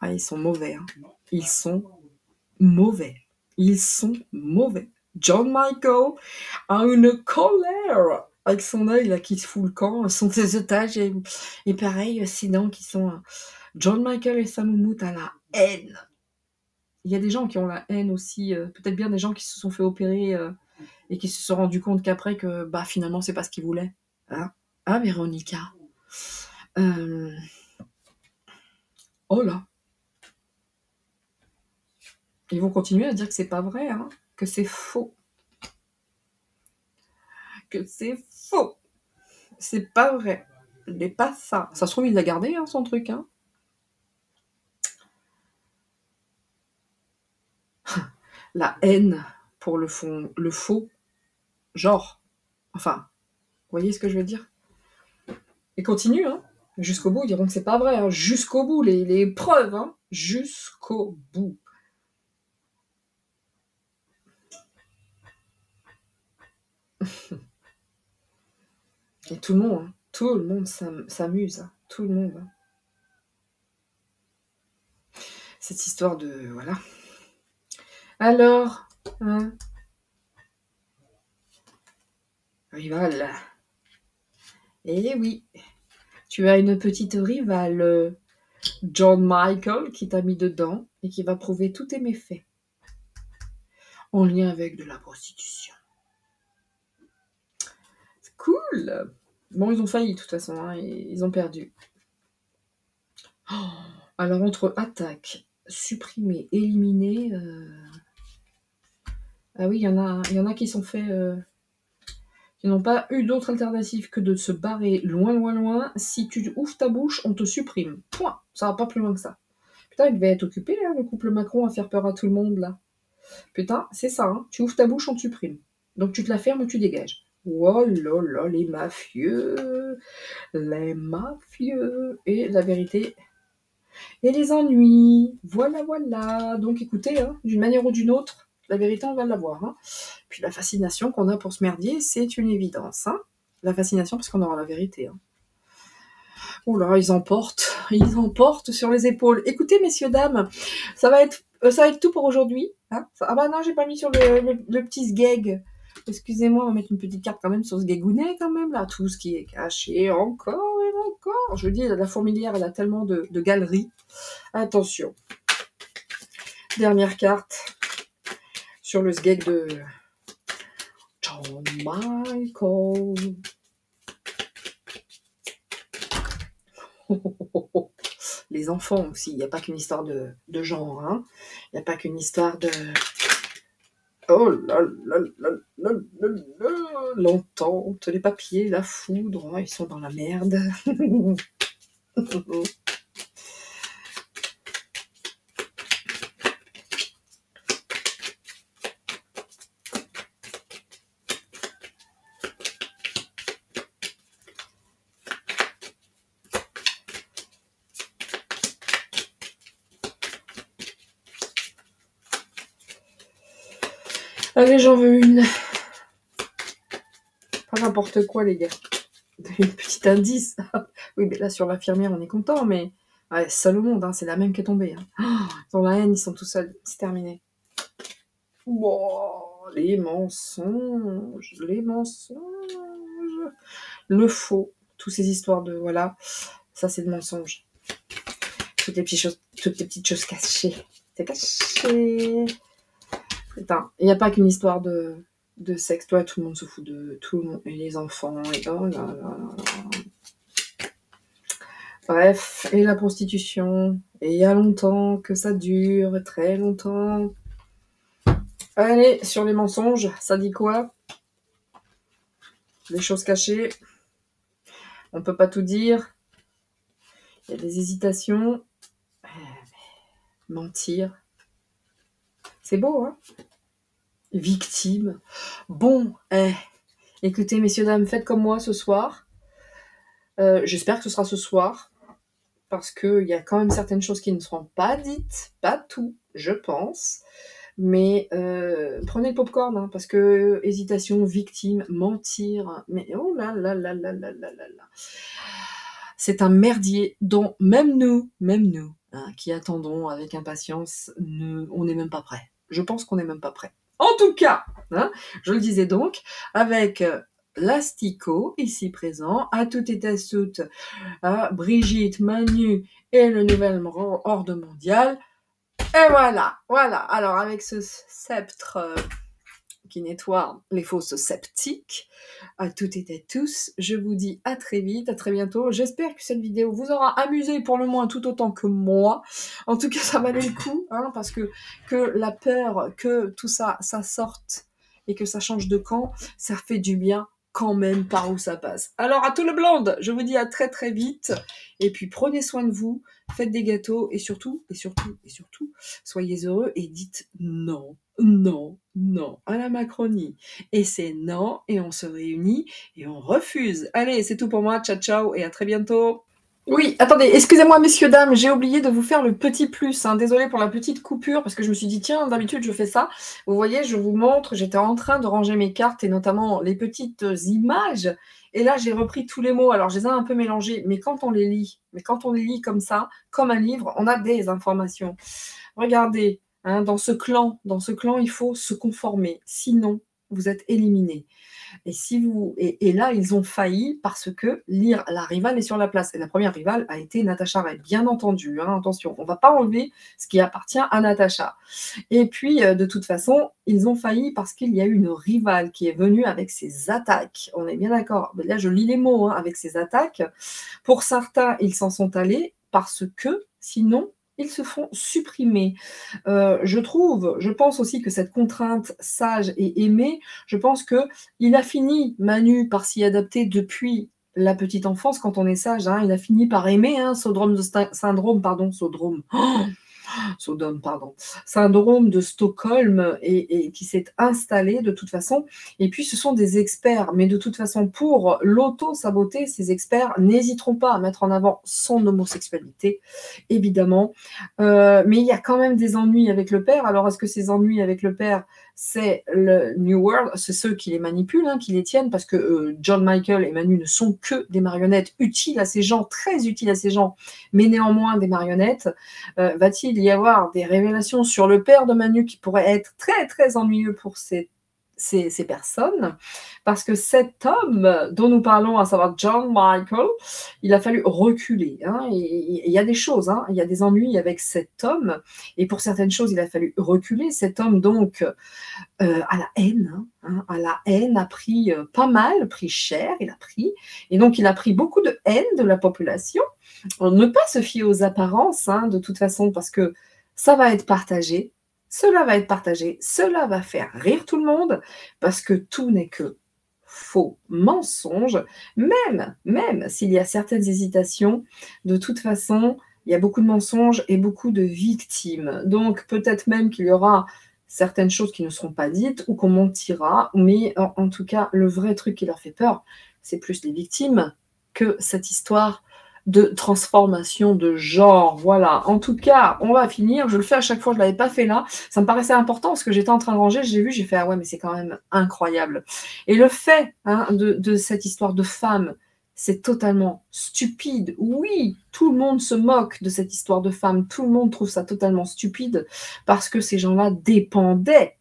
[SPEAKER 1] Ah, ils sont mauvais. Hein. Ils sont mauvais. Ils sont mauvais. John Michael a une colère avec son œil là qui se fout le camp, son étage et pareil, ses dents qui sont... John Michael et sa moumoute à la haine. Il y a des gens qui ont la haine aussi, peut-être bien des gens qui se sont fait opérer et qui se sont rendus compte qu'après que bah finalement c'est pas ce qu'ils voulaient. Hein, hein Véronica. Oh là. Ils vont continuer à dire que c'est pas vrai, hein, que c'est faux. Que c'est faux. C'est pas vrai. Ce n'est pas ça. Ça se trouve, il l'a gardé, hein, son truc. Hein. La haine pour le faux genre. Enfin, vous voyez ce que je veux dire? Et continue, hein. Jusqu'au bout, ils diront que c'est pas vrai. Hein. Jusqu'au bout, les preuves, hein. Jusqu'au bout. Et tout le monde s'amuse. Hein. Tout le monde. Hein. Cette histoire de... Voilà. Alors, hein, rival. Eh oui, tu as une petite rivale, John Michael, qui t'a mis dedans et qui va prouver tous tes méfaits. En lien avec de la prostitution. C'est cool. Bon, ils ont failli de toute façon, hein, ils ont perdu. Oh, alors, entre attaque, supprimer, éliminer... Ah oui, il y en a qui sont faits... qui n'ont pas eu d'autre alternative que de se barrer loin. Si tu ouvres ta bouche, on te supprime. Point. Ça va pas plus loin que ça. Putain, il devait être occupé, hein, le couple Macron, à faire peur à tout le monde, là. Putain, c'est ça, hein. Tu ouvres ta bouche, on te supprime. Donc tu te la fermes, tu dégages. Oh là là, les mafieux. Les mafieux. Et la vérité... Et les ennuis. Voilà. Donc écoutez, hein, d'une manière ou d'une autre, la vérité, on va l'avoir. Hein. Puis la fascination qu'on a pour ce merdier, c'est une évidence. Hein, la fascination, parce qu'on aura la vérité. Hein. Oh là, ils emportent sur les épaules. Écoutez, messieurs, dames, ça va être tout pour aujourd'hui. Hein. Ah bah non, j'ai pas mis sur le petit sgeg. Excusez-moi, on va mettre une petite carte quand même sur ce gagounet quand même, là. Tout ce qui est caché, encore et encore. Je vous dis, la fourmilière, elle a tellement de galeries. Attention. Dernière carte sur le sgeg de John Michael. Les enfants aussi, il n'y a pas qu'une histoire de genre, hein. Il n'y a pas qu'une histoire de... Oh là là là là là là, l'entente, les papiers, la foudre, oh, ils sont dans la merde. Allez, j'en veux une. Pas n'importe quoi, les gars. Une petite indice. Oui, mais là, sur l'infirmière, on est content, mais... Ouais, seul au monde, hein, c'est la même qui est tombée. Hein. Oh, ils ont la haine, ils sont tout seuls. C'est terminé. Wow, les mensonges. Le faux. Toutes ces histoires de... Voilà. Ça, c'est de mensonges. Toutes les petites choses cachées. C'est caché. Putain, il n'y a pas qu'une histoire de sexe. Toi, tout le monde se fout de tout le monde. Et les enfants. Et oh là là là. Bref, et la prostitution. Et il y a longtemps que ça dure. Très longtemps. Allez, sur les mensonges, ça dit quoi? Les choses cachées. On peut pas tout dire. Il y a des hésitations. Mentir. C'est beau, hein? Victime. Bon, écoutez, messieurs, dames, faites comme moi ce soir. J'espère que ce sera ce soir. Parce qu'il y a quand même certaines choses qui ne seront pas dites. Pas tout, je pense. Mais prenez le popcorn, hein, parce que hésitation, victime, mentir. Mais oh là là là là là là là là. C'est un merdier dont même nous, hein, qui attendons avec impatience, on n'est même pas prêt. Je pense qu'on n'est même pas prêt. En tout cas, hein, je le disais donc, avec l'Astico, ici présent, à toute et à toutes, à Brigitte, Manu et le nouvel ordre mondial. Et voilà. Alors, avec ce sceptre qui nettoie les fausses sceptiques, à toutes et à tous, je vous dis à très vite, à très bientôt. J'espère que cette vidéo vous aura amusé pour le moins tout autant que moi. En tout cas, ça valait le coup, hein, parce que la peur, que tout ça sorte et que ça change de camp, ça fait du bien quand même par où ça passe. Alors, à tout le blonde, je vous dis à très très vite. Et puis, prenez soin de vous, faites des gâteaux et surtout, soyez heureux et dites non à la Macronie. Et c'est non, et on se réunit et on refuse. Allez, c'est tout pour moi. Ciao, ciao et à très bientôt. Oui, attendez, excusez-moi, messieurs, dames, j'ai oublié de vous faire le petit plus. Hein. Désolée pour la petite coupure, parce que je me suis dit, tiens, d'habitude, je fais ça. Vous voyez, je vous montre, j'étais en train de ranger mes cartes, et notamment les petites images. Et là, j'ai repris tous les mots. Alors, je les ai un peu mélangés, mais quand on les lit comme ça, comme un livre, on a des informations. Regardez, hein, dans ce clan, il faut se conformer. Sinon, vous êtes éliminé. Et là, ils ont failli parce que la rivale est sur la place. Et la première rivale a été Natacha Ray, bien entendu. Hein, attention, on ne va pas enlever ce qui appartient à Natacha. Et puis, de toute façon, ils ont failli parce qu'il y a eu une rivale qui est venue avec ses attaques. On est bien d'accord. Là, je lis les mots, hein, avec ses attaques. Pour certains, ils s'en sont allés parce que, sinon, ils se font supprimer. Je pense aussi que cette contrainte sage et aimée, je pense qu'il a fini, Manu, par s'y adapter depuis la petite enfance, quand on est sage, hein, il a fini par aimer, hein, syndrome de Stockholm et qui s'est installé de toute façon. Et puis, ce sont des experts. Mais de toute façon, pour l'auto-saboter, ces experts n'hésiteront pas à mettre en avant son homosexualité, évidemment. Mais il y a quand même des ennuis avec le père. Alors, est-ce que ces ennuis avec le père c'est le New World, c'est ceux qui les manipulent, hein, qui les tiennent, parce que John Michael et Manu ne sont que des marionnettes utiles à ces gens, très utiles à ces gens, mais néanmoins des marionnettes. Va-t-il y avoir des révélations sur le père de Manu qui pourraient être très très ennuyeux pour ces personnes, parce que cet homme dont nous parlons, à savoir John Michael, il a fallu reculer. Hein, et il y a des choses, hein, il y a des ennuis avec cet homme, et pour certaines choses, il a fallu reculer. Cet homme, donc, à la haine, hein, à la haine, a pris pas mal, pris cher, il a pris, et donc il a pris beaucoup de haine de la population. Ne pas se fier aux apparences, hein, de toute façon, parce que ça va être partagé, cela va être partagé, cela va faire rire tout le monde, parce que tout n'est que faux mensonge, même s'il y a certaines hésitations, de toute façon, il y a beaucoup de mensonges et beaucoup de victimes. Donc peut-être même qu'il y aura certaines choses qui ne seront pas dites ou qu'on mentira, mais en tout cas, le vrai truc qui leur fait peur, c'est plus les victimes que cette histoire de transformation de genre. Voilà, en tout cas, on va finir. Je le fais à chaque fois, je ne l'avais pas fait là. Ça me paraissait important parce que j'étais en train de ranger, j'ai vu, j'ai fait « Ah ouais, mais c'est quand même incroyable ». Et le fait, hein, de cette histoire de femme, c'est totalement stupide. Oui, tout le monde se moque de cette histoire de femme, tout le monde trouve ça totalement stupide parce que ces gens-là dépendaient.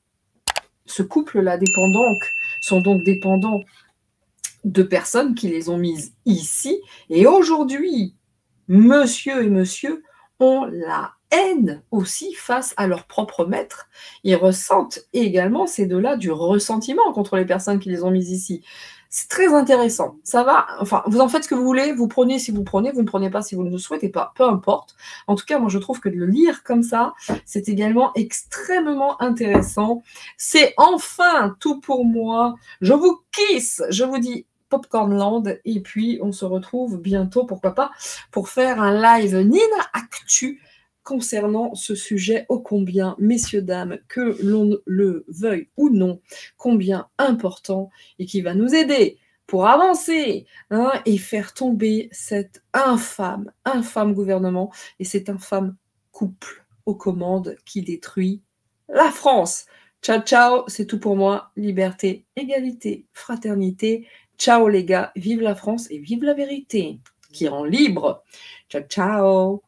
[SPEAKER 1] Ce couple-là sont donc dépendants de personnes qui les ont mises ici. Et aujourd'hui, monsieur et monsieur ont la haine aussi face à leur propre maître. Ils ressentent également, ces deux-là, du ressentiment contre les personnes qui les ont mises ici. C'est très intéressant. Ça va, enfin, vous en faites ce que vous voulez, vous prenez si vous prenez, vous ne prenez pas si vous ne le souhaitez pas, peu importe. En tout cas, moi, je trouve que de le lire comme ça, c'est également extrêmement intéressant. C'est enfin tout pour moi. Je vous kiss, je vous dis Popcornland, et puis on se retrouve bientôt, pourquoi pas, pour faire un live Nina Actu concernant ce sujet ô combien, messieurs, dames, que l'on le veuille ou non, combien important, et qui va nous aider pour avancer, hein, et faire tomber cet infâme gouvernement et cet infâme couple aux commandes qui détruit la France. Ciao, ciao, c'est tout pour moi. Liberté, égalité, fraternité. Ciao les gars, vive la France et vive la vérité qui rend libre. Ciao, ciao.